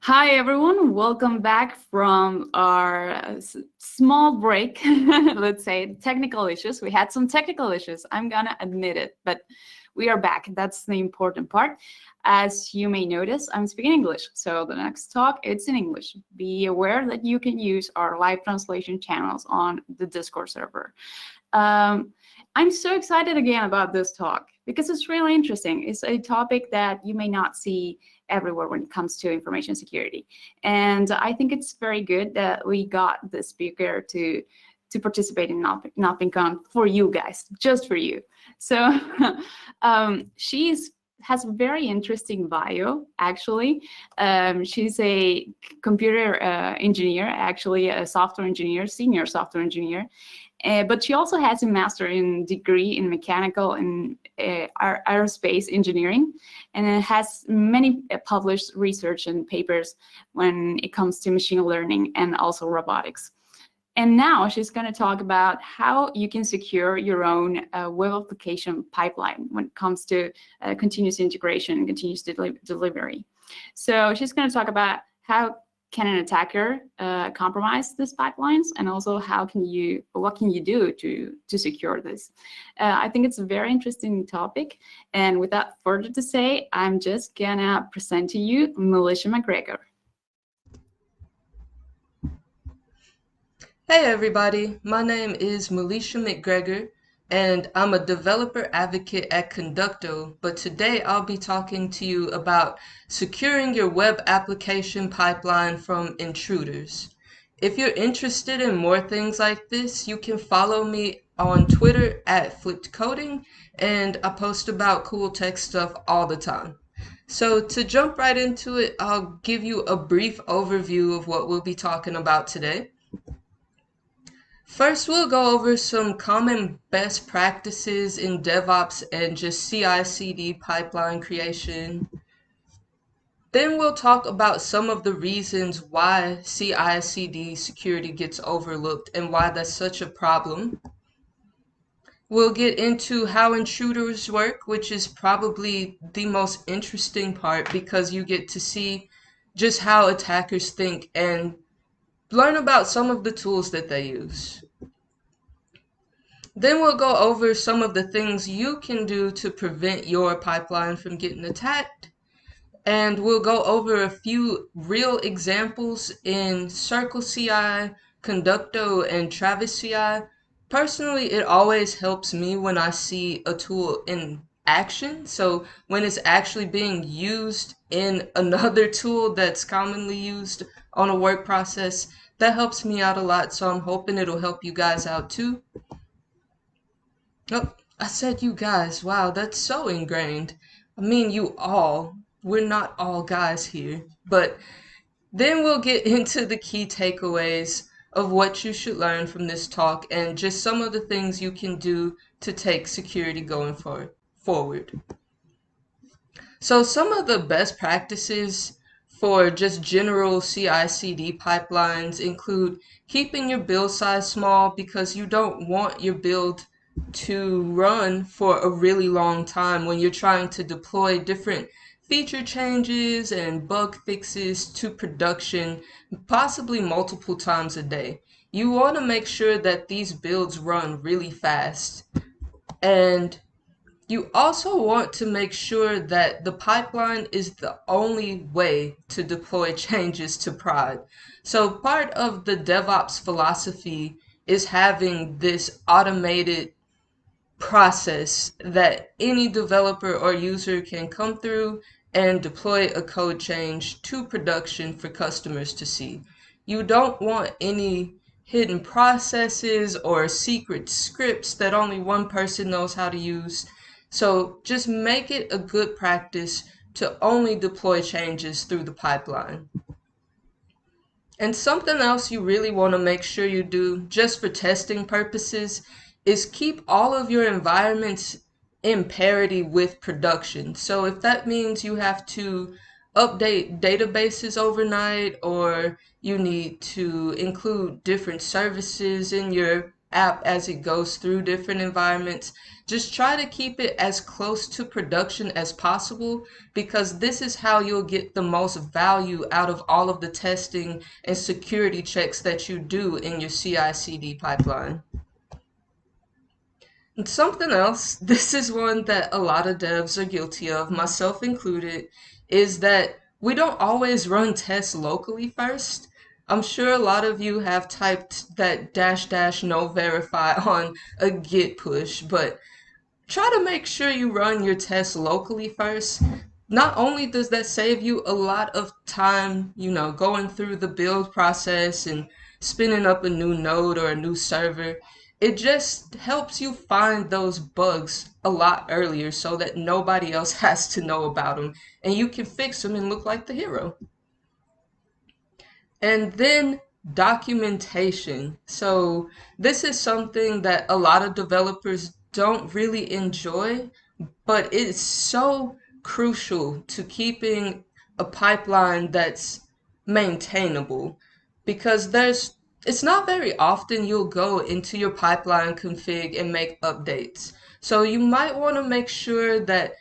Hi everyone, welcome back from our small break. Let's say technical issues. We had some technical issues, I'm gonna admit it, but we are back. That's the important part. As you may notice, I'm speaking English, so the next talk it's in English. Be aware that you can use our live translation channels on the Discord server. Um, I'm so excited again about this talk because it's really interesting. It's a topic that you may not see everywhere when it comes to information security. And I think it's very good that we got the speaker to participate in NotBeCon for you guys, just for you. So she's has a very interesting bio, actually. She's a computer engineer, actually a software engineer, senior software engineer. But she also has a master in degree in mechanical and aerospace engineering, and it has many published research and papers when it comes to machine learning and also robotics. And now she's going to talk about how you can secure your own web application pipeline when it comes to continuous integration and continuous delivery. So she's going to talk about how can an attacker compromise these pipelines, and also what can you do to secure this? I think it's a very interesting topic. And without further to say, I'm just gonna present to you Milecia McGregor. Hey everybody, my name is Milecia McGregor and I'm a developer advocate at Conducto, but today I'll be talking to you about securing your web application pipeline from intruders. If you're interested in more things like this, you can follow me on Twitter at FlippedCoding, and I post about cool tech stuff all the time. So to jump right into it, I'll give you a brief overview of what we'll be talking about today. First, we'll go over some common best practices in DevOps and just CI/CD pipeline creation. Then we'll talk about some of the reasons why CI/CD security gets overlooked and why that's such a problem. We'll get into how intruders work, which is probably the most interesting part because you get to see just how attackers think and learn about some of the tools that they use. Then we'll go over some of the things you can do to prevent your pipeline from getting attacked. And we'll go over a few real examples in Circle CI, Conducto, and Travis CI. Personally, it always helps me when I see a tool in action. So when it's actually being used in another tool that's commonly used on a work process, that helps me out a lot. So I'm hoping it'll help you guys out too. Oh, I said you guys. Wow, that's so ingrained. I mean, you all. We're not all guys here. But then we'll get into the key takeaways of what you should learn from this talk and just some of the things you can do to take security going forward. So some of the best practices for just general CI/CD pipelines include keeping your build size small because you don't want your build to run for a really long time when you're trying to deploy different feature changes and bug fixes to production, possibly multiple times a day. You want to make sure that these builds run really fast. And you also want to make sure that the pipeline is the only way to deploy changes to prod. So part of the DevOps philosophy is having this automated process that any developer or user can come through and deploy a code change to production for customers to see. You don't want any hidden processes or secret scripts that only one person knows how to use. So just make it a good practice to only deploy changes through the pipeline. And something else you really want to make sure you do, just for testing purposes, is keep all of your environments in parity with production. So if that means you have to update databases overnight, or you need to include different services in your app as it goes through different environments. Just try to keep it as close to production as possible, because this is how you'll get the most value out of all of the testing and security checks that you do in your CI/CD pipeline. And something else, this is one that a lot of devs are guilty of, myself included, is that we don't always run tests locally first. I'm sure a lot of you have typed that dash dash no verify on a Git push, but try to make sure you run your tests locally first. Not only does that save you a lot of time, going through the build process and spinning up a new node or a new server, it just helps you find those bugs a lot earlier so that nobody else has to know about them and you can fix them and look like the hero. And then documentation. So this is something that a lot of developers don't really enjoy, but it's so crucial to keeping a pipeline that's maintainable, because it's not very often you'll go into your pipeline config and make updates. So you might want to make sure that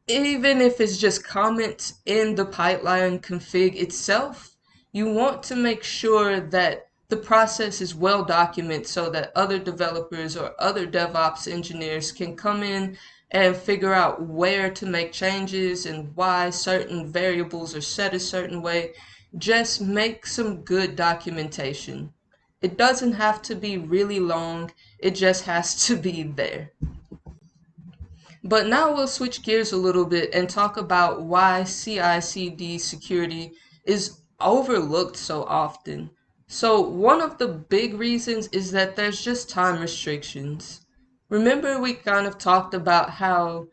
even if it's just comments in the pipeline config itself, you want to make sure that the process is well documented so that other developers or other DevOps engineers can come in and figure out where to make changes and why certain variables are set a certain way. Just make some good documentation. It doesn't have to be really long, it just has to be there. But now we'll switch gears a little bit and talk about why CI/CD security is overlooked so often. So one of the big reasons is that there's just time restrictions. Remember, we kind of talked about how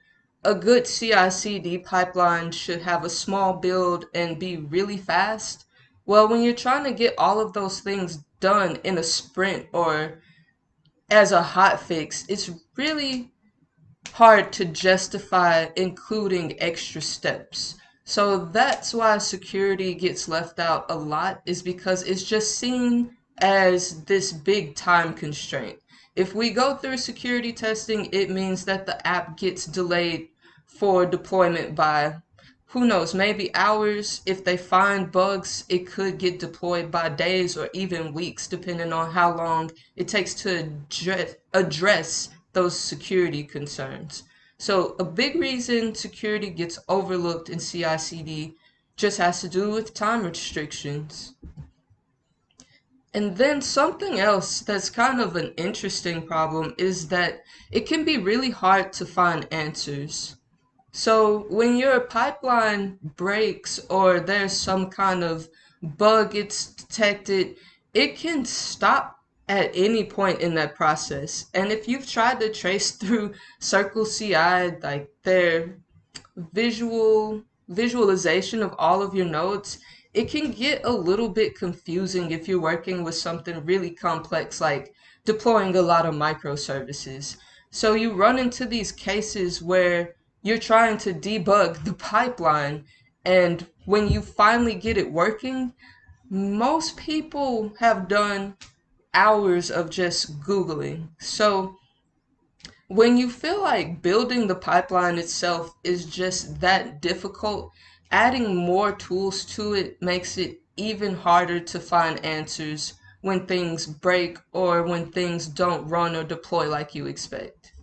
a good CI/CD pipeline should have a small build and be really fast. Well, when you're trying to get all of those things done in a sprint or as a hot fix, it's really hard to justify including extra steps. So that's why security gets left out a lot, is because it's just seen as this big time constraint. If we go through security testing, it means that the app gets delayed for deployment by, who knows, maybe hours. If they find bugs, it could get deployed by days or even weeks, depending on how long it takes to address those security concerns. So a big reason security gets overlooked in CI/CD just has to do with time restrictions. And then something else that's kind of an interesting problem is that it can be really hard to find answers. So when your pipeline breaks or there's some kind of bug gets detected, it can stop at any point in that process. And if you've tried to trace through Circle CI, like their visualization of all of your nodes, it can get a little bit confusing if you're working with something really complex like deploying a lot of microservices. So you run into these cases where you're trying to debug the pipeline, and when you finally get it working, most people have done hours of just Googling. So when you feel like building the pipeline itself is just that difficult, adding more tools to it makes it even harder to find answers when things break or when things don't run or deploy like you expect.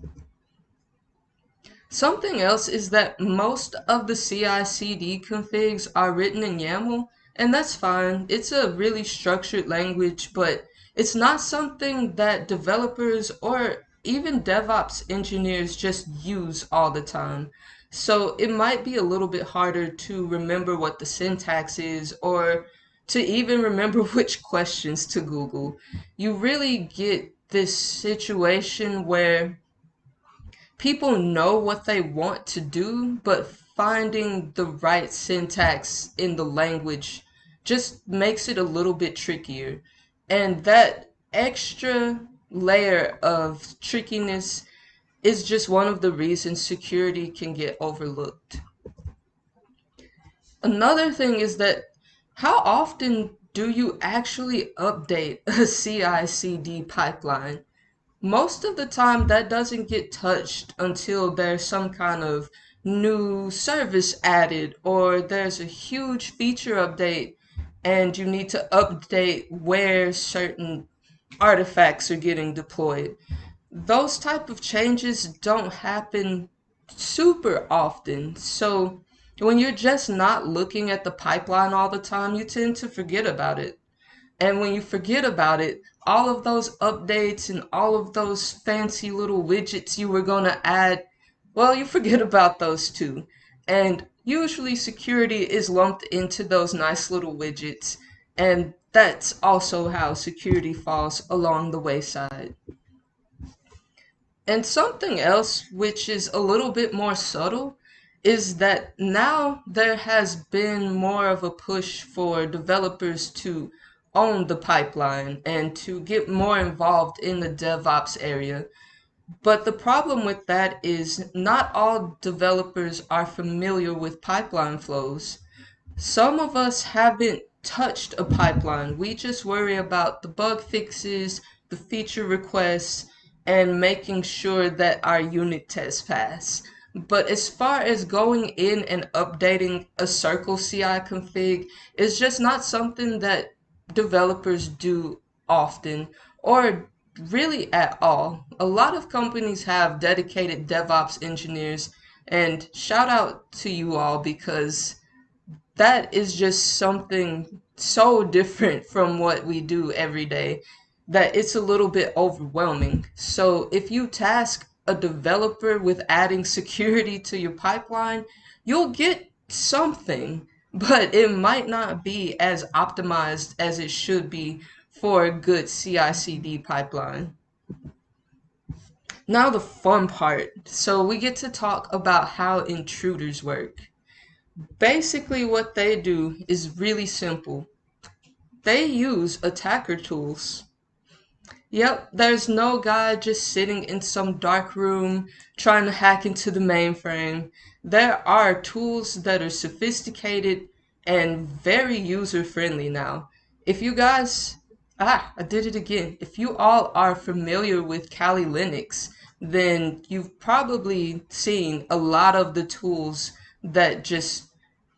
Something else is that most of the CI/CD configs are written in YAML, and that's fine. It's a really structured language, but it's not something that developers or even DevOps engineers just use all the time. So it might be a little bit harder to remember what the syntax is or to even remember which questions to Google. You really get this situation where people know what they want to do, but finding the right syntax in the language just makes it a little bit trickier. And that extra layer of trickiness is just one of the reasons security can get overlooked. Another thing is that how often do you actually update a CI/CD pipeline? most of the time that doesn't get touched until there's some kind of new service added or there's a huge feature update and you need to update where certain artifacts are getting deployed. Those type of changes don't happen super often. So when you're just not looking at the pipeline all the time, you tend to forget about it. And when you forget about it, all of those updates and all of those fancy little widgets you were going to add, well, you forget about those too. And usually security is lumped into those nice little widgets. And that's also how security falls along the wayside. And something else, which is a little bit more subtle, is that now there has been more of a push for developers to own the pipeline and to get more involved in the DevOps area. But the problem with that is not all developers are familiar with pipeline flows. Some of us haven't touched a pipeline. We just worry about the bug fixes, the feature requests, and making sure that our unit tests pass. But as far as going in and updating a Circle CI config, it's just not something that developers do often or really at all. A lot of companies have dedicated DevOps engineers, and shout out to you all because that is just something so different from what we do every day that it's a little bit overwhelming. So if you task a developer with adding security to your pipeline, you'll get something, but it might not be as optimized as it should be for a good CI/CD pipeline. Now the fun part. So we get to talk about how intruders work. Basically, what they do is really simple. They use attacker tools. Yep, there's no guy just sitting in some dark room trying to hack into the mainframe. There are tools that are sophisticated and very user friendly now. If you guys, I did it again. If you all are familiar with Kali Linux, then you've probably seen a lot of the tools that just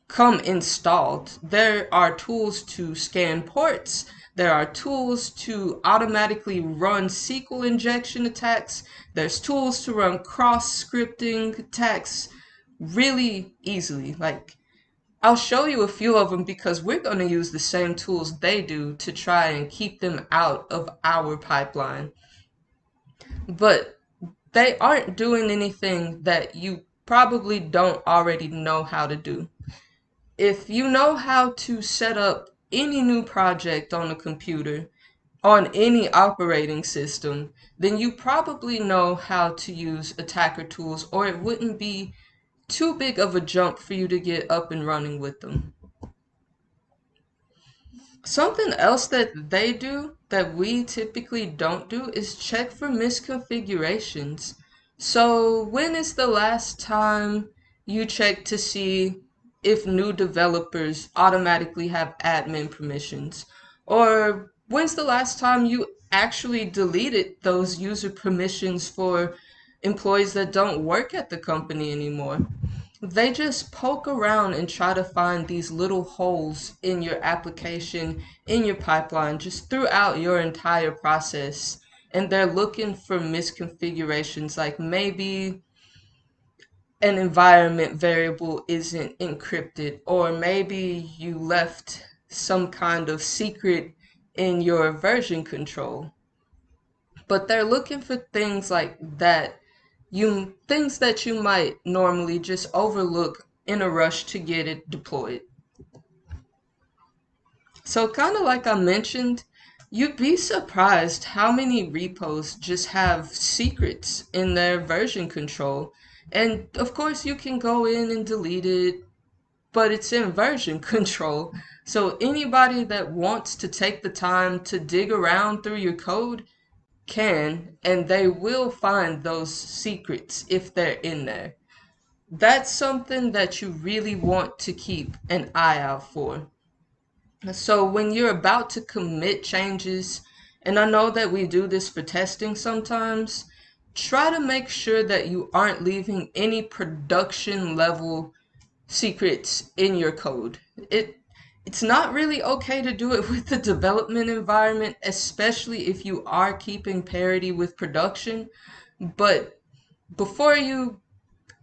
come installed. There are tools to scan ports. There are tools to automatically run SQL injection attacks. There's tools to run cross-scripting attacks really easily. Like, I'll show you a few of them because we're going to use the same tools they do to try and keep them out of our pipeline. But they aren't doing anything that you probably don't already know how to do. If you know how to set up any new project on a computer, on any operating system, then you probably know how to use attacker tools, or it wouldn't be too big of a jump for you to get up and running with them. Something else that they do that we typically don't do is check for misconfigurations. So when is the last time you checked to see if new developers automatically have admin permissions? Or when's the last time you actually deleted those user permissions for employees that don't work at the company anymore? They just poke around and try to find these little holes in your application, in your pipeline, just throughout your entire process. And they're looking for misconfigurations, like maybe an environment variable isn't encrypted, or maybe you left some kind of secret in your version control. But they're looking for things like that, things that you might normally just overlook in a rush to get it deployed. So kind of like I mentioned, you'd be surprised how many repos just have secrets in their version control. And of course you can go in and delete it, but it's in version control. So anybody that wants to take the time to dig around through your code can, and they will find those secrets if they're in there. That's something that you really want to keep an eye out for. So when you're about to commit changes, and I know that we do this for testing sometimes, try to make sure that you aren't leaving any production level secrets in your code. It's not really okay to do it with the development environment, especially if you are keeping parity with production. But before you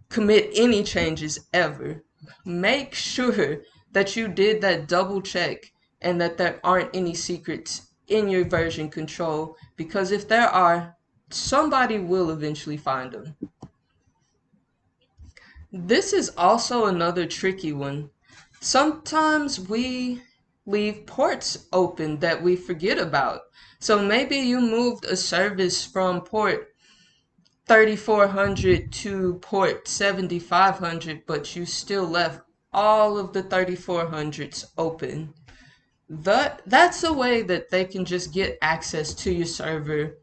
commit any changes ever, make sure that you did that double check and that there aren't any secrets in your version control, because if there are, somebody will eventually find them. This is also another tricky one. Sometimes we leave ports open that we forget about. So maybe you moved a service from port 3400 to port 7500, but you still left all of the 3400s open. That's a way that they can just get access to your server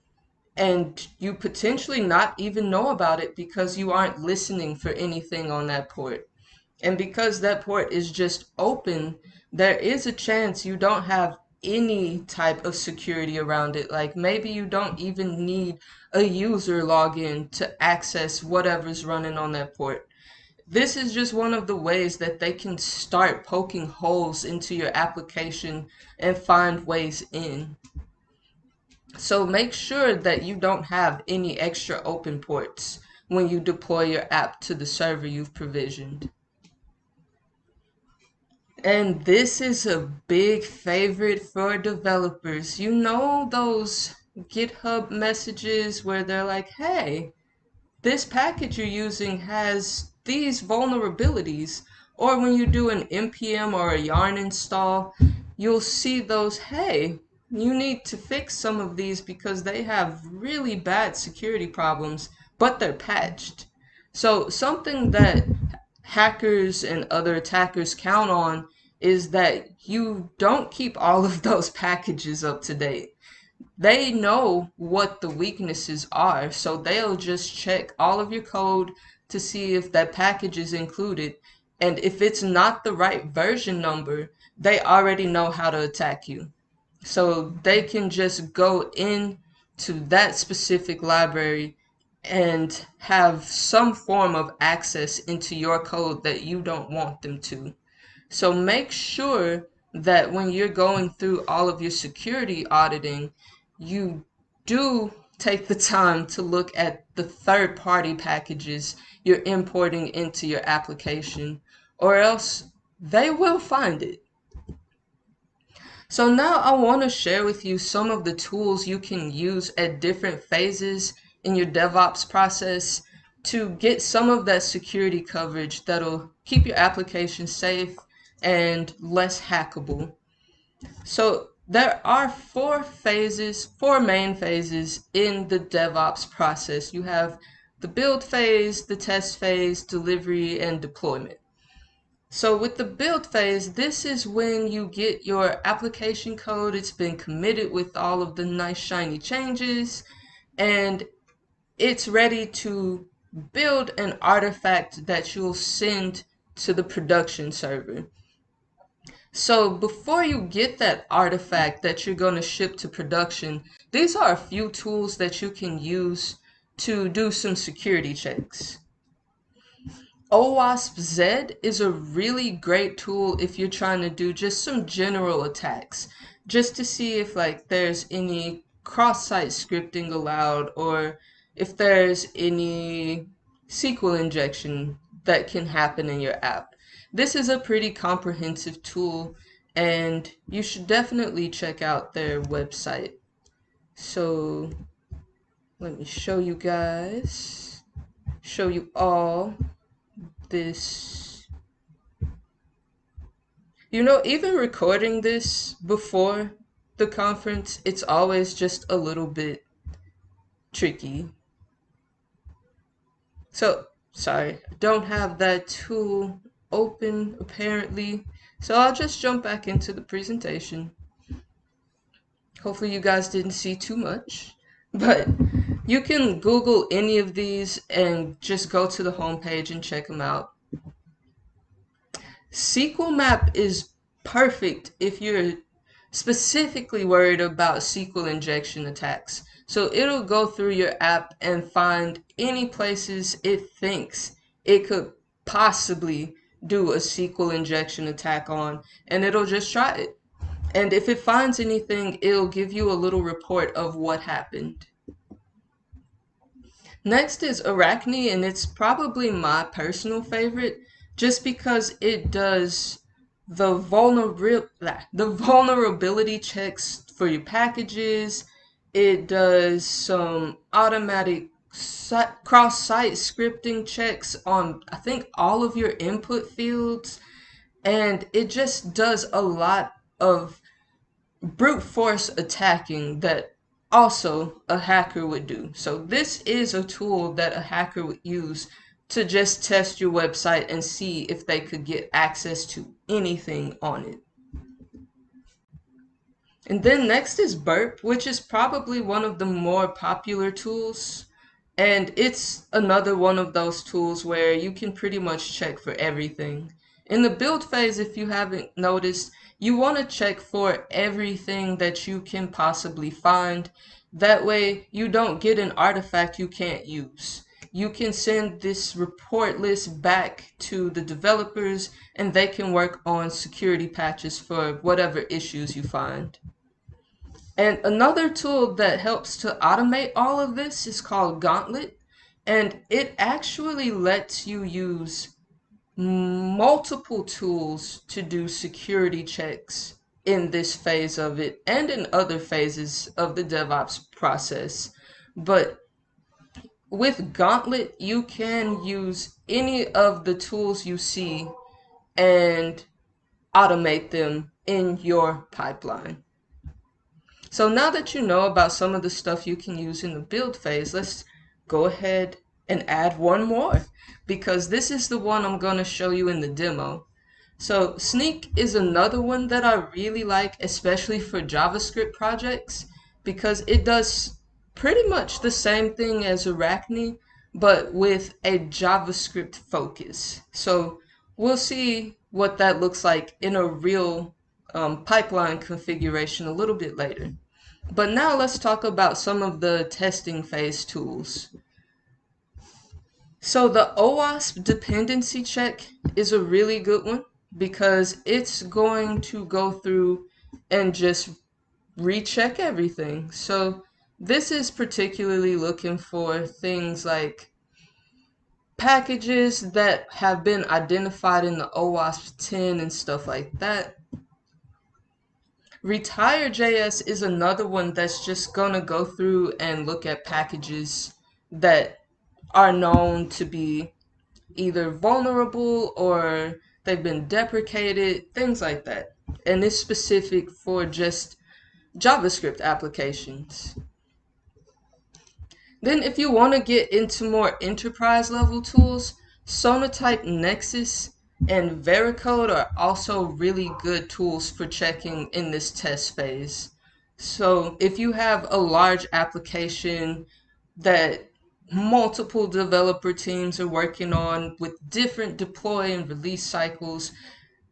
and you potentially not even know about it because you aren't listening for anything on that port. And because that port is just open, there is a chance you don't have any type of security around it. Like maybe you don't even need a user login to access whatever's running on that port. This is just one of the ways that they can start poking holes into your application and find ways in. So make sure that you don't have any extra open ports when you deploy your app to the server you've provisioned. And this is a big favorite for developers. You know those GitHub messages where they're like, hey, this package you're using has these vulnerabilities. Or when you do an npm or a yarn install, you'll see those, hey, you need to fix some of these because they have really bad security problems, but they're patched. So something that hackers and other attackers count on is that you don't keep all of those packages up to date. They know what the weaknesses are, so they'll just check all of your code to see if that package is included. And if it's not the right version number, they already know how to attack you. So they can just go into that specific library and have some form of access into your code that you don't want them to. So make sure that when you're going through all of your security auditing, you do take the time to look at the third-party packages you're importing into your application, or else they will find it. So now I want to share with you some of the tools you can use at different phases in your DevOps process to get some of that security coverage that'll keep your application safe and less hackable. So there are four main phases in the DevOps process. You have the build phase, the test phase, delivery, and deployment. So with the build phase, this is when you get your application code. It's been committed with all of the nice shiny changes, and it's ready to build an artifact that you'll send to the production server. So before you get that artifact that you're going to ship to production, these are a few tools that you can use to do some security checks. OWASP-Z is a really great tool if you're trying to do just some general attacks, just to see if like there's any cross-site scripting allowed or if there's any SQL injection that can happen in your app. This is a pretty comprehensive tool and you should definitely check out their website. So let me show you all this. You know, even recording this before the conference, it's always just a little bit tricky. So, sorry, I don't have that tool open apparently. So I'll just jump back into the presentation. Hopefully you guys didn't see too much, but you can Google any of these and just go to the homepage and check them out. SQL Map is perfect if you're specifically worried about SQL injection attacks. So it'll go through your app and find any places it thinks it could possibly do a SQL injection attack on, and it'll just try it. And if it finds anything, it'll give you a little report of what happened. Next is Arachne, and it's probably my personal favorite just because it does the vulnerability checks for your packages. It does some automatic cross-site scripting checks on, I think, all of your input fields. And it just does a lot of brute force attacking that also a hacker would do. So this is a tool that a hacker would use to just test your website and see if they could get access to anything on it. And then next is Burp, which is probably one of the more popular tools. And it's another one of those tools where you can pretty much check for everything. In the build phase, if you haven't noticed, you want to check for everything that you can possibly find. That way you don't get an artifact you can't use. You can send this report list back to the developers and they can work on security patches for whatever issues you find. And another tool that helps to automate all of this is called Gauntlet, and it actually lets you use multiple tools to do security checks in this phase of it and in other phases of the DevOps process. But with Gauntlet, you can use any of the tools you see and automate them in your pipeline. So now that you know about some of the stuff you can use in the build phase, let's go ahead and add one more, because this is the one I'm going to show you in the demo. So Sneak is another one that I really like, especially for JavaScript projects, because it does pretty much the same thing as Arachne, but with a JavaScript focus. So we'll see what that looks like in a real pipeline configuration a little bit later. But now let's talk about some of the testing phase tools. So the OWASP dependency check is a really good one because it's going to go through and just recheck everything. So this is particularly looking for things like packages that have been identified in the OWASP 10 and stuff like that. Retire.js is another one that's just gonna go through and look at packages that are known to be either vulnerable or they've been deprecated, things like that. And it's specific for just JavaScript applications. Then if you want to get into more enterprise level tools, Sonatype Nexus and Veracode are also really good tools for checking in this test phase. So if you have a large application that multiple developer teams are working on with different deploy and release cycles,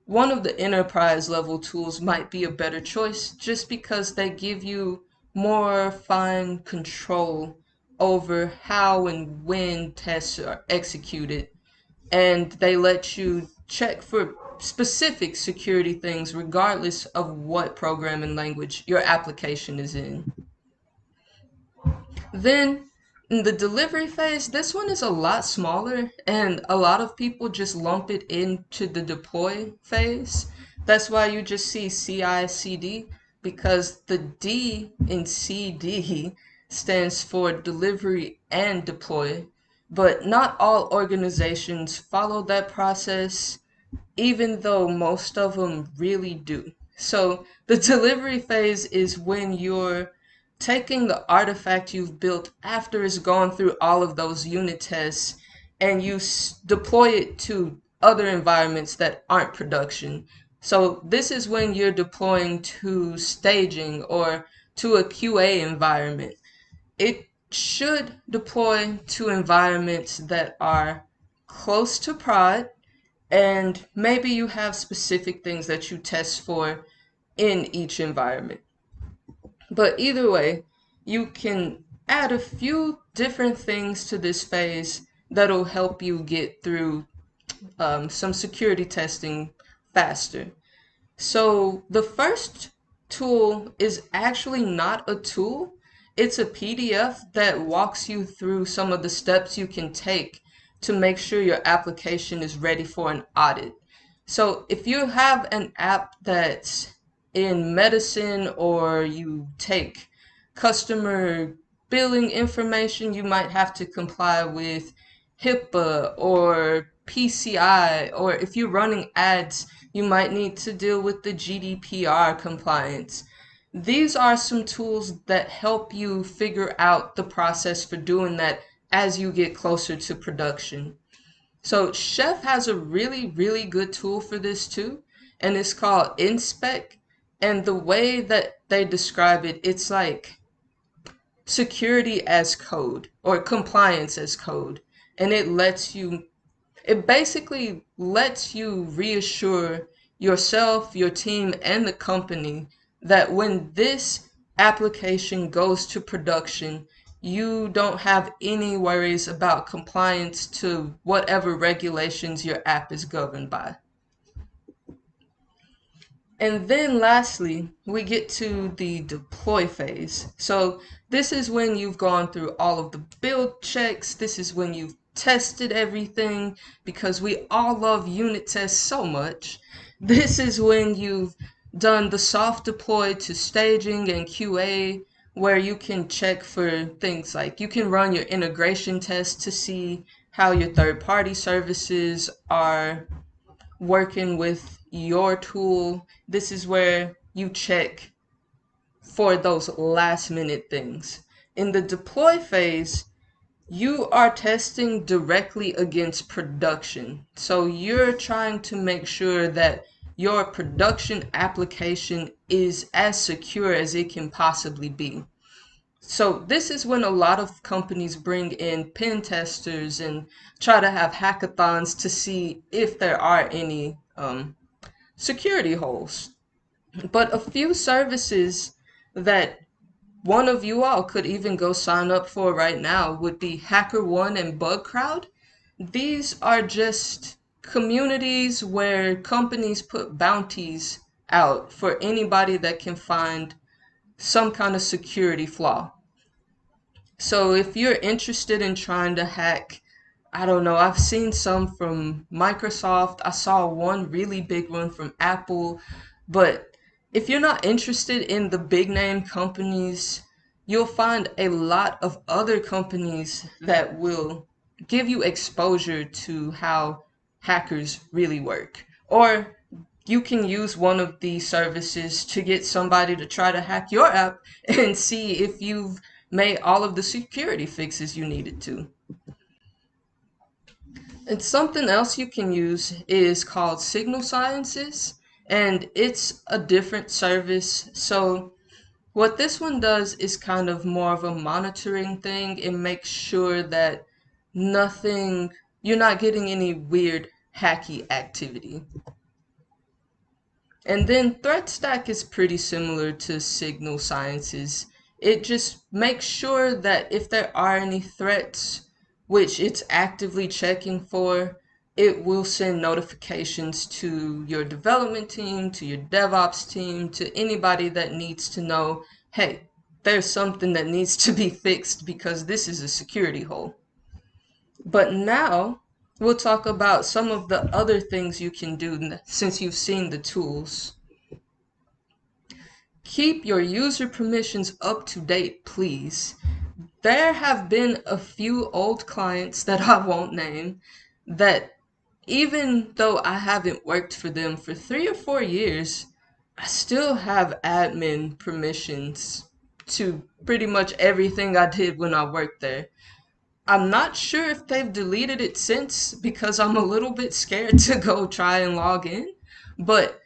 one of the enterprise level tools might be a better choice just because they give you more fine control over how and when tests are executed, and they let you check for specific security things regardless of what programming language your application is in. Then in the delivery phase, this one is a lot smaller and a lot of people just lump it into the deploy phase. That's why you just see CI/CD, because the D in CD stands for delivery and deploy, but not all organizations follow that process, even though most of them really do. So the delivery phase is when you're taking the artifact you've built after it's gone through all of those unit tests and you deploy it to other environments that aren't production. So this is when you're deploying to staging or to a QA environment. It should deploy to environments that are close to prod, and maybe you have specific things that you test for in each environment. But either way, you can add a few different things to this phase that'll help you get through some security testing faster. So the first tool is actually not a tool. It's a PDF that walks you through some of the steps you can take to make sure your application is ready for an audit. So if you have an app that's in medicine, or you take customer billing information, you might have to comply with HIPAA or PCI, or if you're running ads, you might need to deal with the GDPR compliance. These are some tools that help you figure out the process for doing that as you get closer to production. So Chef has a really, really good tool for this too, and it's called Inspec. And the way that they describe it, it's like security as code or compliance as code. And it basically lets you reassure yourself, your team, and the company that when this application goes to production, you don't have any worries about compliance to whatever regulations your app is governed by. And then lastly, we get to the deploy phase. So this is when you've gone through all of the build checks. This is when you've tested everything, because we all love unit tests so much. This is when you've done the soft deploy to staging and QA, where you can check for things like you can run your integration test to see how your third-party services are working with your tool. This is where you check for those last minute things. In the deploy phase, you are testing directly against production. So you're trying to make sure that your production application is as secure as it can possibly be. So this is when a lot of companies bring in pen testers and try to have hackathons to see if there are any security holes. But a few services that one of you all could even go sign up for right now would be HackerOne and BugCrowd. These are just communities where companies put bounties out for anybody that can find some kind of security flaw. So if you're interested in trying to hack, I don't know, I've seen some from Microsoft. I saw one really big one from Apple. But if you're not interested in the big name companies, you'll find a lot of other companies that will give you exposure to how hackers really work. Or you can use one of these services to get somebody to try to hack your app and see if you've made all of the security fixes you needed to. And something else you can use is called Signal Sciences, and it's a different service. So what this one does is kind of more of a monitoring thing. It makes sure that you're not getting any weird hacky activity. And then ThreatStack is pretty similar to Signal Sciences. It just makes sure that if there are any threats, which it's actively checking for, it will send notifications to your development team, to your DevOps team, to anybody that needs to know, hey, there's something that needs to be fixed because this is a security hole. But now we'll talk about some of the other things you can do since you've seen the tools. Keep your user permissions up to date, please. There have been a few old clients that I won't name that even though I haven't worked for them for 3 or 4 years, I still have admin permissions to pretty much everything I did when I worked there. I'm not sure if they've deleted it since because I'm a little bit scared to go try and log in. But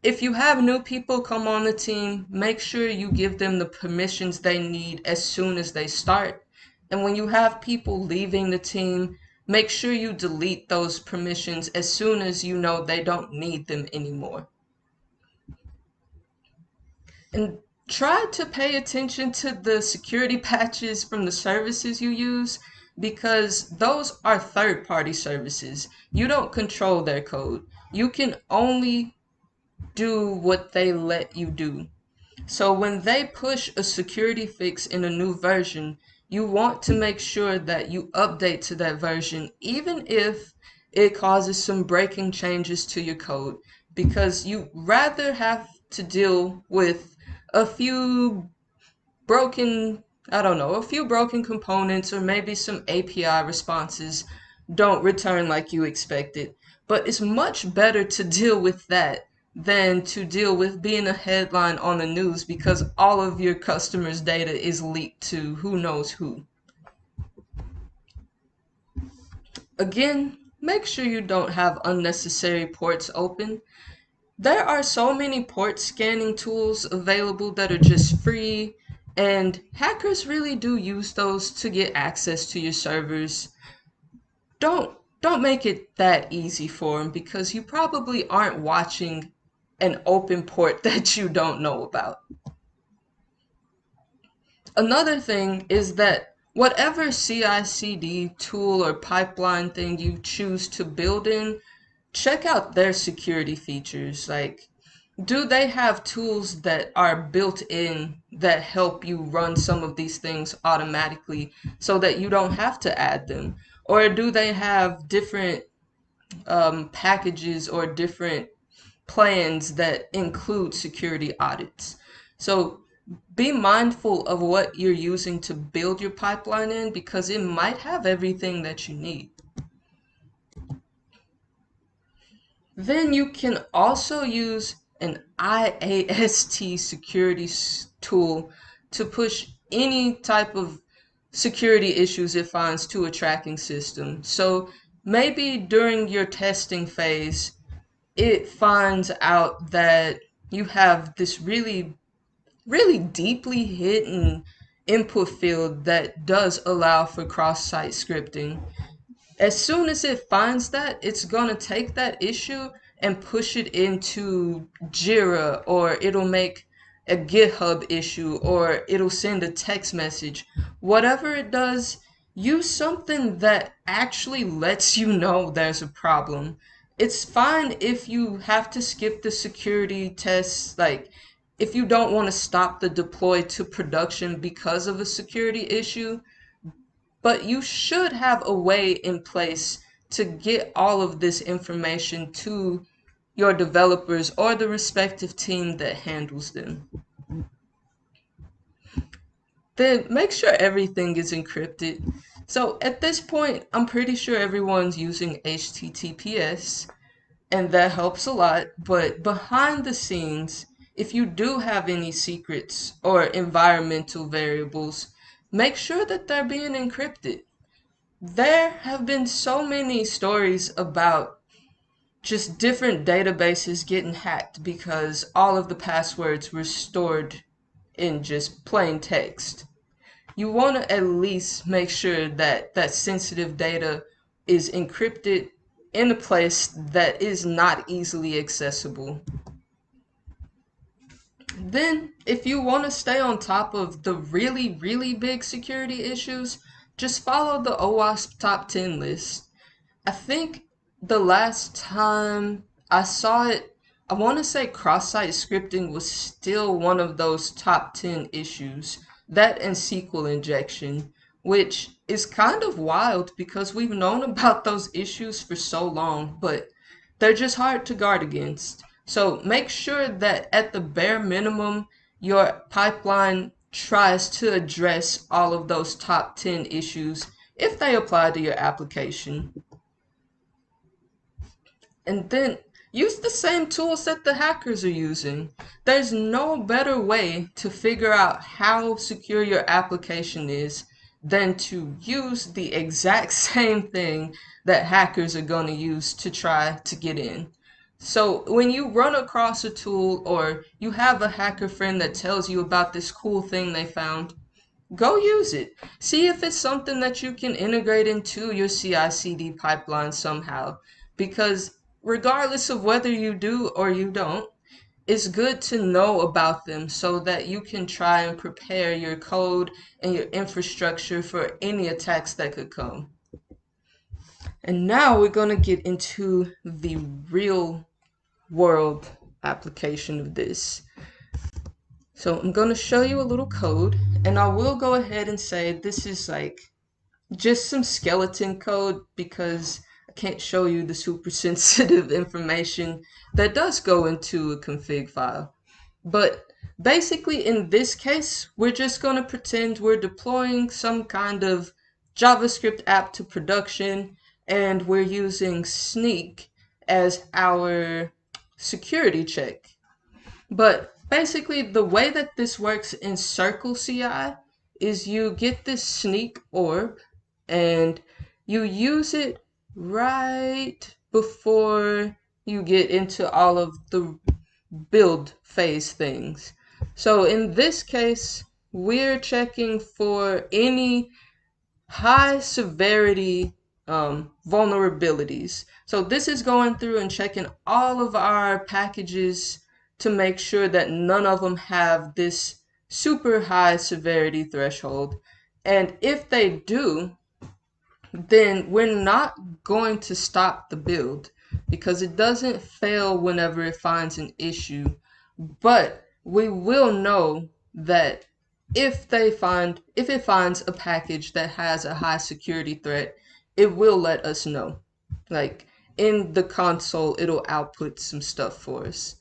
if you have new people come on the team, make sure you give them the permissions they need as soon as they start. And when you have people leaving the team, make sure you delete those permissions as soon as you know they don't need them anymore. And try to pay attention to the security patches from the services you use because those are third-party services. You don't control their code. You can only do what they let you do. So when they push a security fix in a new version, you want to make sure that you update to that version, even if it causes some breaking changes to your code, because you rather have to deal with a few broken, I don't know, a few broken components or maybe some API responses don't return like you expected. But it's much better to deal with that than to deal with being a headline on the news because all of your customers' data is leaked to who knows who. Again, make sure you don't have unnecessary ports open. There are so many port scanning tools available that are just free, and hackers really do use those to get access to your servers. Don't make it that easy for them because you probably aren't watching an open port that you don't know about. Another thing is that whatever CI/CD tool or pipeline thing you choose to build in, check out their security features. Like, do they have tools that are built in that help you run some of these things automatically so that you don't have to add them? Or do they have different packages or different plans that include security audits? So be mindful of what you're using to build your pipeline in because it might have everything that you need. Then you can also use an IAST security tool to push any type of security issues it finds to a tracking system. So maybe during your testing phase, it finds out that you have this really deeply hidden input field that does allow for cross-site scripting. As soon as it finds that, it's gonna take that issue and push it into Jira, or it'll make a GitHub issue, or it'll send a text message. Whatever it does, use something that actually lets you know there's a problem. It's fine if you have to skip the security tests, like if you don't want to stop the deploy to production because of a security issue, but you should have a way in place to get all of this information to your developers or the respective team that handles them. Then make sure everything is encrypted. So at this point, I'm pretty sure everyone's using HTTPS, and that helps a lot. But behind the scenes, if you do have any secrets or environmental variables, make sure that they're being encrypted. There have been so many stories about just different databases getting hacked because all of the passwords were stored in just plain text. You want to at least make sure that that sensitive data is encrypted in a place that is not easily accessible. Then, if you want to stay on top of the really big security issues, just follow the OWASP top 10 list. I think the last time I saw it, I want to say cross-site scripting was still one of those top 10 issues. That and SQL injection, which is kind of wild because we've known about those issues for so long, but they're just hard to guard against. So make sure that at the bare minimum, your pipeline tries to address all of those top 10 issues if they apply to your application. And then use the same tools that the hackers are using. There's no better way to figure out how secure your application is than to use the exact same thing that hackers are going to use to try to get in. So when you run across a tool or you have a hacker friend that tells you about this cool thing they found, go use it. See if it's something that you can integrate into your CI/CD pipeline somehow. Because regardless of whether you do or you don't, it's good to know about them so that you can try and prepare your code and your infrastructure for any attacks that could come. And now we're going to get into the real world application of this. So I'm going to show you a little code, and I will go ahead and say this is like just some skeleton code because I can't show you the super sensitive information that does go into a config file. But basically in this case, we're just going to pretend we're deploying some kind of JavaScript app to production, and we're using Sneak as our security check. But basically, the way that this works in Circle CI is you get this Sneak orb and you use it right before you get into all of the build phase things. So in this case, we're checking for any high severity vulnerabilities. So this is going through and checking all of our packages to make sure that none of them have this super high severity threshold. And if they do, then we're not going to stop the build because it doesn't fail whenever it finds an issue. But we will know that if it finds a package that has a high security threat, it will let us know. Like in the console, it'll output some stuff for us.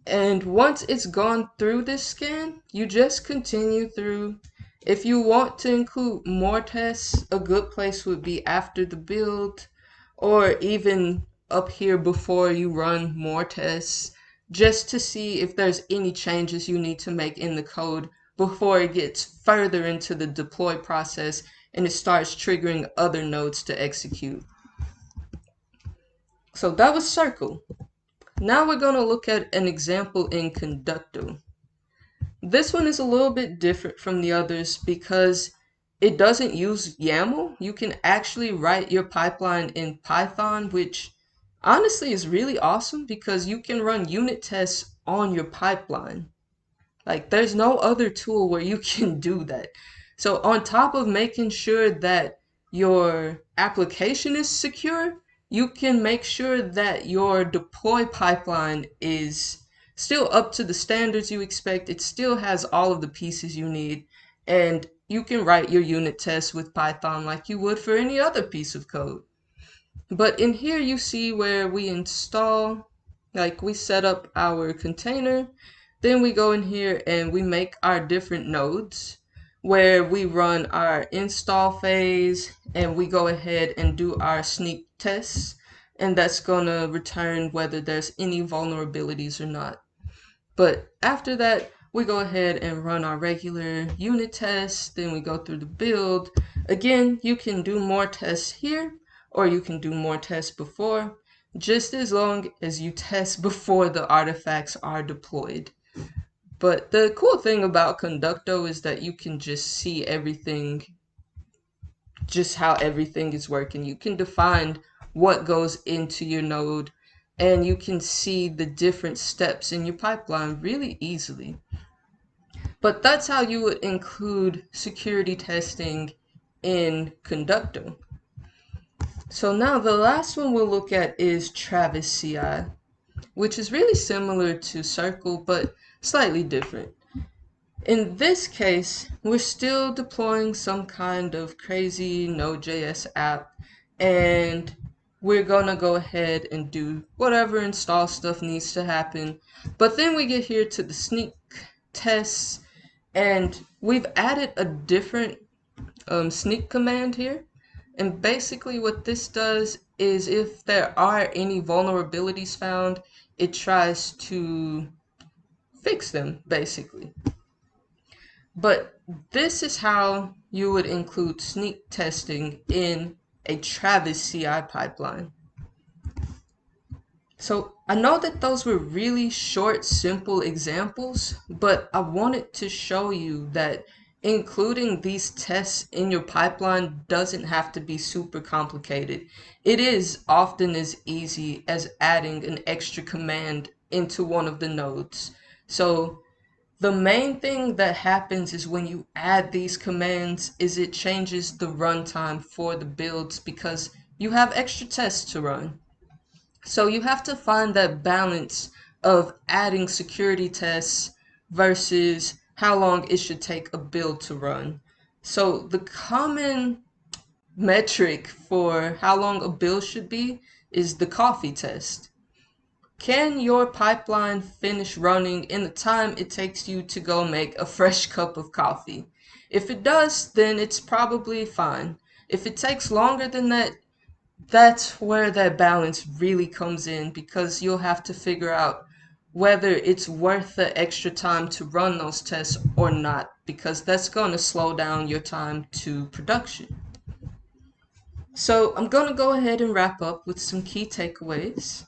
And once it's gone through this scan, you just continue through. If you want to include more tests, a good place would be after the build or even up here before you run more tests, just to see if there's any changes you need to make in the code before it gets further into the deploy process and it starts triggering other nodes to execute. So that was Circle. Now we're going to look at an example in Conducto. This one is a little bit different from the others because it doesn't use YAML. You can actually write your pipeline in Python, which honestly is really awesome because you can run unit tests on your pipeline. Like there's no other tool where you can do that. So on top of making sure that your application is secure, you can make sure that your deploy pipeline is still up to the standards you expect. It still has all of the pieces you need, and you can write your unit tests with Python like you would for any other piece of code. But in here you see where we install, like we set up our container, then we go in here and we make our different nodes where we run our install phase and we go ahead and do our sneak tests, and that's going to return whether there's any vulnerabilities or not. But after that, we go ahead and run our regular unit tests, then we go through the build. Again, you can do more tests here or you can do more tests before, just as long as you test before the artifacts are deployed. But the cool thing about Conducto is that you can just see everything, just how everything is working. You can define what goes into your node, and you can see the different steps in your pipeline really easily. But that's how you would include security testing in Conducto. So now the last one we'll look at is Travis CI, which is really similar to Circle, but slightly different. In this case, we're still deploying some kind of crazy Node.js app, and we're gonna go ahead and do whatever install stuff needs to happen. But then we get here to the sneak tests, and we've added a different sneak command here. And basically what this does is if there are any vulnerabilities found, it tries to fix them, basically. But this is how you would include sneak testing in a Travis CI pipeline. So I know that those were really short, simple examples, but I wanted to show you that including these tests in your pipeline doesn't have to be super complicated. It is often as easy as adding an extra command into one of the nodes. So the main thing that happens is when you add these commands is it changes the runtime for the builds because you have extra tests to run. So you have to find that balance of adding security tests versus how long it should take a build to run. So the common metric for how long a build should be is the coffee test. Can your pipeline finish running in the time it takes you to go make a fresh cup of coffee? If it does, then it's probably fine. If it takes longer than that, that's where that balance really comes in because you'll have to figure out whether it's worth the extra time to run those tests or not, because that's going to slow down your time to production. So I'm going to go ahead and wrap up with some key takeaways.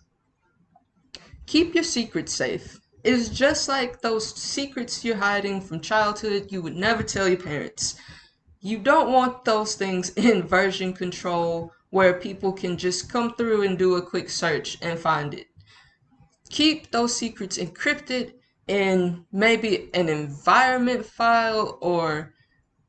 Keep your secrets safe. It is just like those secrets you're hiding from childhood you would never tell your parents. You don't want those things in version control where people can just come through and do a quick search and find it. Keep those secrets encrypted in maybe an environment file or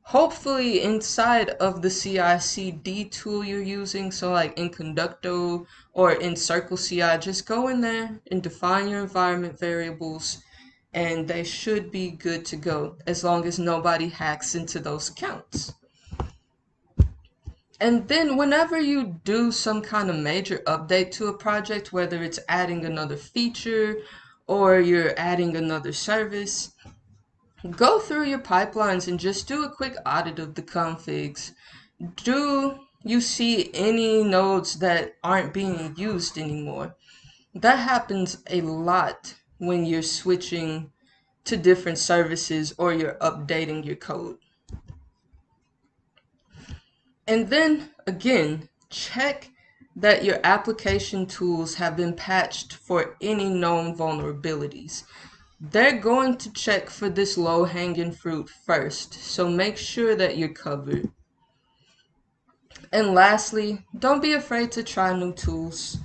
hopefully inside of the CI/CD tool you're using. So like in Conducto or in Circle CI, just go in there and define your environment variables and they should be good to go as long as nobody hacks into those accounts. And then whenever you do some kind of major update to a project, whether it's adding another feature or you're adding another service, go through your pipelines and just do a quick audit of the configs. Do you see any nodes that aren't being used anymore? That happens a lot when you're switching to different services or you're updating your code. And then again, check that your application tools have been patched for any known vulnerabilities. They're going to check for this low-hanging fruit first, so make sure that you're covered. And lastly, don't be afraid to try new tools.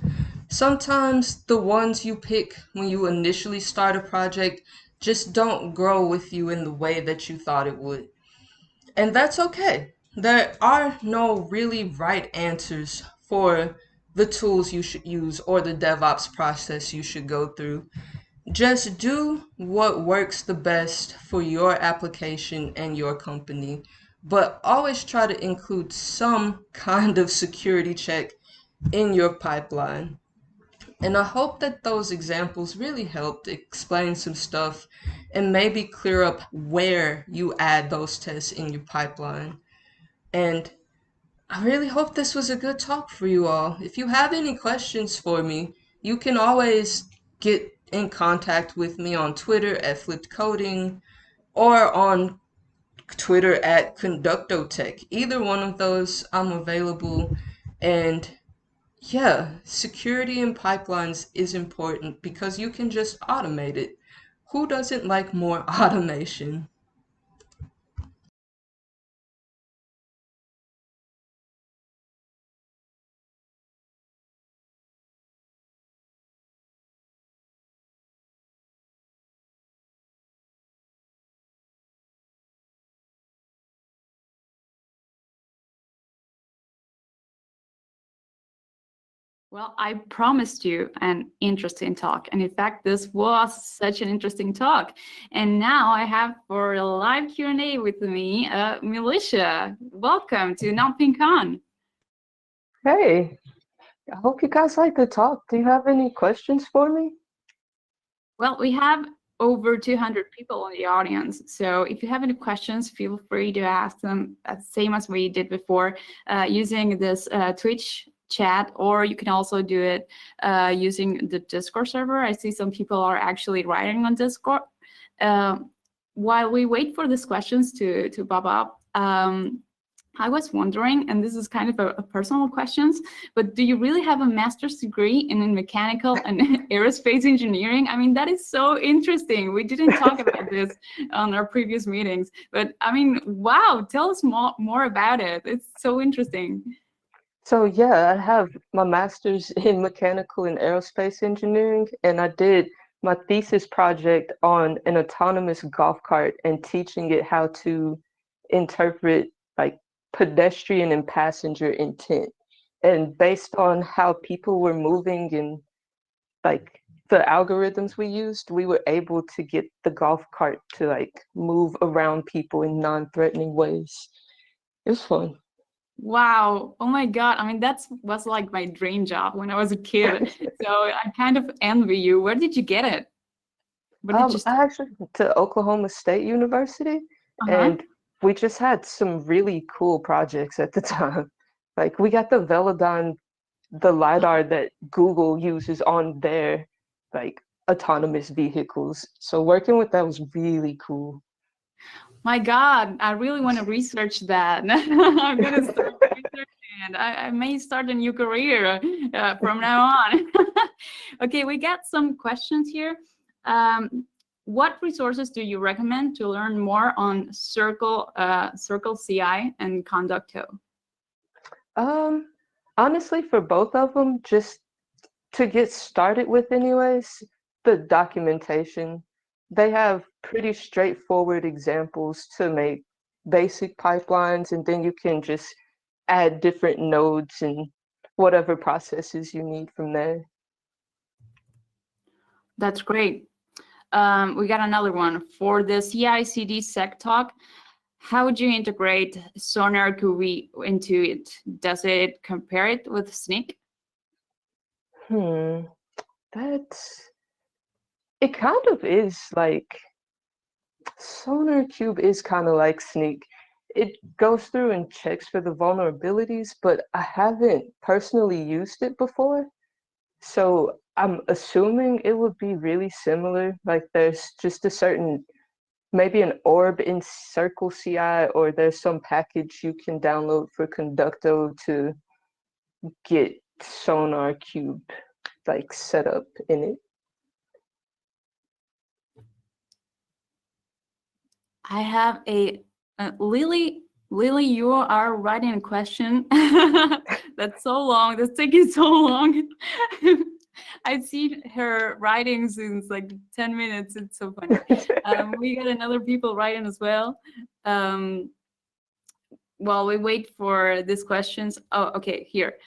Sometimes the ones you pick when you initially start a project just don't grow with you in the way that you thought it would. And that's okay. There are no really right answers for the tools you should use or the DevOps process you should go through. Just do what works the best for your application and your company, but always try to include some kind of security check in your pipeline. And I hope that those examples really helped explain some stuff and maybe clear up where you add those tests in your pipeline. And I really hope this was a good talk for you all. If you have any questions for me, you can always get in contact with me on Twitter at Flipped Coding or on Twitter at ConductoTech. Either one of those, I'm available. And yeah, security in pipelines is important because you can just automate it. Who doesn't like more automation? Well, I promised you an interesting talk. And in fact, this was such an interesting talk. And now I have for a live Q&A with me, Milecia. Welcome to NotPinCon. Hey, I hope you guys like the talk. Do you have any questions for me? Well, we have over 200 people in the audience. So if you have any questions, feel free to ask them, same as we did before, using this Twitch chat, or you can also do it using the Discord server. I see some people are actually writing on Discord. While we wait for these questions to pop up, I was wondering, and this is kind of a personal questions, but do you really have a master's degree in mechanical and aerospace engineering? I mean, that is so interesting. We didn't talk about this on our previous meetings, but I mean, wow, tell us more about it. It's so interesting. So yeah, I have my master's in mechanical and aerospace engineering, and I did my thesis project on an autonomous golf cart and teaching it how to interpret like pedestrian and passenger intent. And based on how people were moving and like the algorithms we used, we were able to get the golf cart to like move around people in non-threatening ways. It was fun. Wow. Oh my God. I mean, was like my dream job when I was a kid. So I kind of envy you. Where did you get it? What did you I actually went to Oklahoma State University, Uh-huh. and we just had some really cool projects at the time. Like we got the Velodyne, the LiDAR that Google uses on their like autonomous vehicles. So working with that was really cool. My God, I really want to research that. I'm gonna start researching it. I may start a new career from now on. Okay, we got some questions here. What resources do you recommend to learn more on Circle CI and Conducto? Honestly, for both of them, just to get started with anyways, the documentation. They have pretty straightforward examples to make basic pipelines, and then you can just add different nodes and whatever processes you need from there. That's great. We got another one. For the CI/CD sec talk, how would you integrate SonarQB into it? Does it compare it with Snyk? It kind of is like SonarQube is kind of like Snyk. It goes through and checks for the vulnerabilities, but I haven't personally used it before. So I'm assuming it would be really similar. Like there's just a certain, maybe an orb in Circle CI, or there's some package you can download for Conducto to get SonarQube like set up in it. I have a Lily. Lily, you are writing a question. That's so long. That's taking so long. I see her writing since like 10 minutes. It's so funny. We got another people writing as well. While we wait for these questions. Oh, okay, here.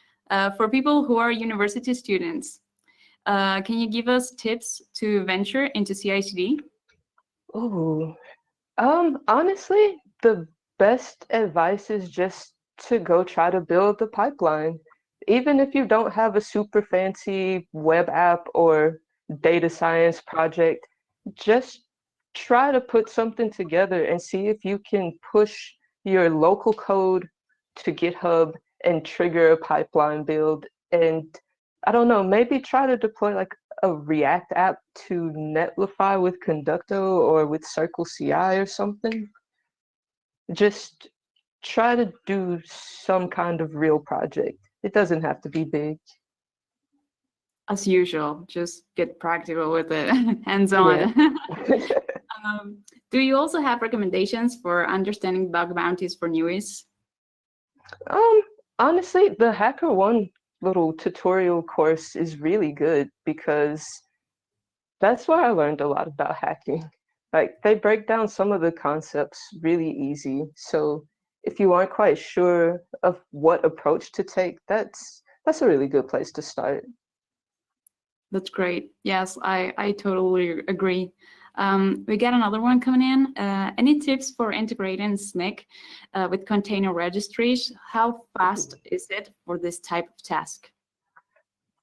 For people who are university students, can you give us tips to venture into CI/CD? Oh, honestly, the best advice is just to go try to build the pipeline. Even if you don't have a super fancy web app or data science project, just try to put something together and see if you can push your local code to GitHub and trigger a pipeline build. And I don't know, maybe try to deploy like a React app to Netlify with Conducto or with Circle CI or something. Just try to do some kind of real project. It doesn't have to be big. As usual, just get practical with it, hands-on. Yeah. Do you also have recommendations for understanding bug bounties for newies? Honestly, the HackerOne little tutorial course is really good because that's where I learned a lot about hacking. Like they break down some of the concepts really easy. So if you aren't quite sure of what approach to take, that's a really good place to start. That's great. Yes, I totally agree. We got another one coming in. Any tips for integrating Snyk with container registries? How fast is it for this type of task?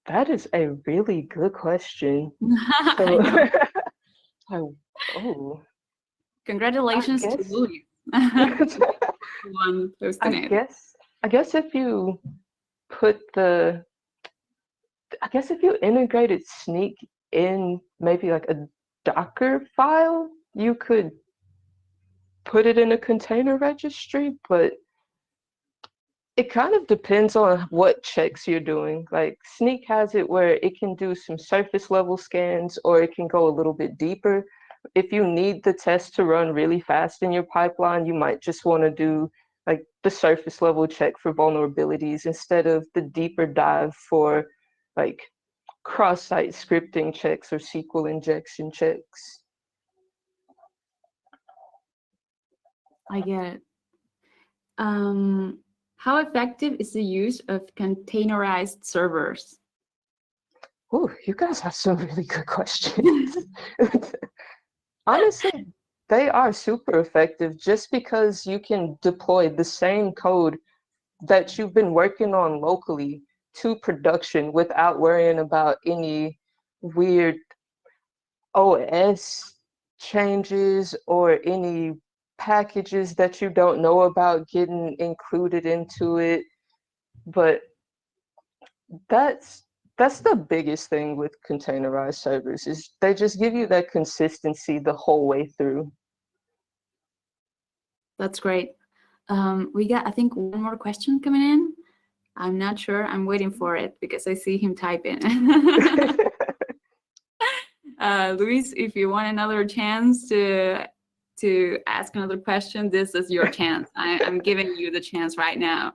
That is a really good question. I know. Oh, Congratulations to guess- Louis. One posting it. I guess if you put I guess if you integrated Snyk in maybe like a Docker file, you could put it in a container registry, but it kind of depends on what checks you're doing. Like Snyk has it where it can do some surface level scans or it can go a little bit deeper. If you need the test to run really fast in your pipeline, you might just want to do like the surface level check for vulnerabilities instead of the deeper dive for like cross-site scripting checks or SQL injection checks. I get it. How effective is the use of containerized servers? Oh, you guys have some really good questions. Honestly, they are super effective just because you can deploy the same code that you've been working on locally to production without worrying about any weird OS changes or any packages that you don't know about getting included into it. But that's the biggest thing with containerized servers is they just give you that consistency the whole way through. That's great. We got, I think, one more question coming in. I'm not sure. I'm waiting for it because I see him typing. Luis, if you want another chance to ask another question, this is your chance. I'm giving you the chance right now.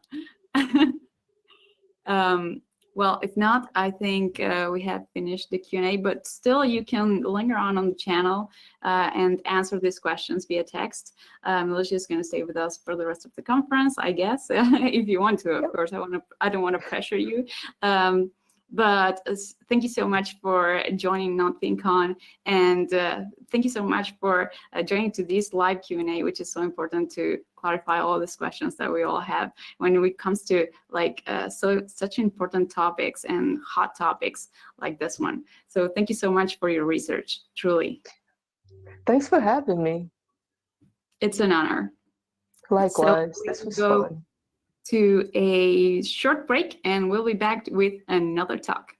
Well, if not, I think we have finished the Q&A, but still you can linger on the channel and answer these questions via text. Milecia is going to stay with us for the rest of the conference, I guess, if you want to, of course. I don't want to pressure you. But thank you so much for joining NotThinkCon, and thank you so much for joining to this live Q&A, which is so important to clarify all these questions that we all have when it comes to like such important topics and hot topics like this one. So thank you so much for your research, truly. Thanks for having me. It's an honor. Likewise, so this was go fun. To a short break, and we'll be back with another talk.